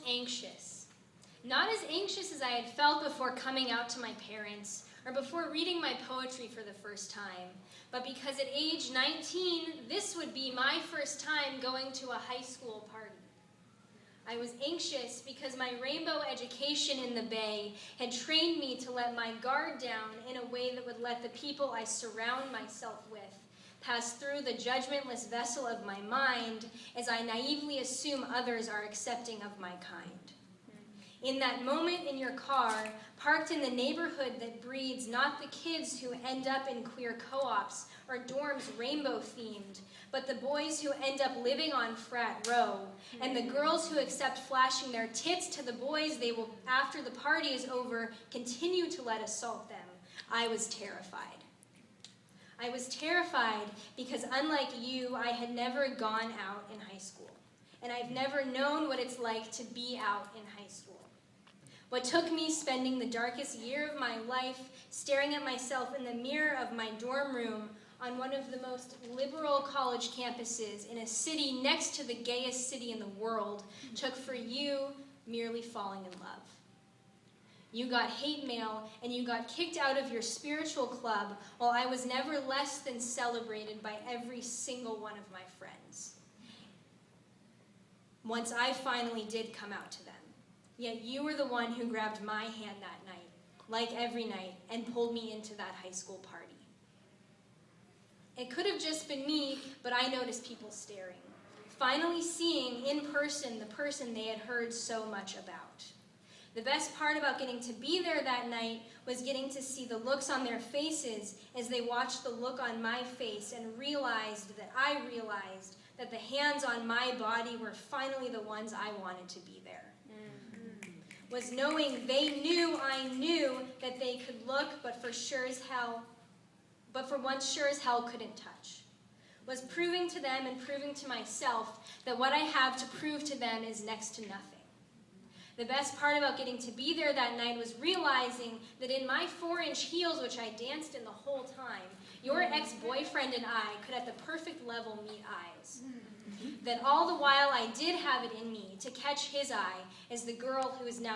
anxious. Not as anxious as I had felt before coming out to my parents or before reading my poetry for the first time, but because at age 19, this would be my first time going to a high school party. I was anxious because my rainbow education in the Bay had trained me to let my guard down in a way that would let the people I surround myself with pass through the judgmentless vessel of my mind as I naively assume others are accepting of my kind. In that moment in your car, parked in the neighborhood that breeds not the kids who end up in queer co-ops or dorms rainbow-themed, but the boys who end up living on frat row, and the girls who accept flashing their tits to the boys they will, after the party is over, continue to let assault them, I was terrified. I was terrified because, unlike you, I had never gone out in high school, and I've never known what it's like to be out in high school. What took me spending the darkest year of my life staring at myself in the mirror of my dorm room on one of the most liberal college campuses in a city next to the gayest city in the world took for you merely falling in love. You got hate mail and you got kicked out of your spiritual club while I was never less than celebrated by every single one of my friends. Once I finally did come out to them. Yet you were the one who grabbed my hand that night, like every night, and pulled me into that high school party. It could have just been me, but I noticed people staring, finally seeing in person the person they had heard so much about. The best part about getting to be there that night was getting to see the looks on their faces as they watched the look on my face and realized that I realized that the hands on my body were finally the ones I wanted to be there. Was knowing they knew I knew that they could look, but for once sure as hell couldn't touch. Was proving to them and proving to myself that what I have to prove to them is next to nothing. The best part about getting to be there that night was realizing that in my 4-inch heels, which I danced in the whole time, your ex-boyfriend and I could at the perfect level meet eyes. That all the while I did have it in me to catch his eye as the girl who is now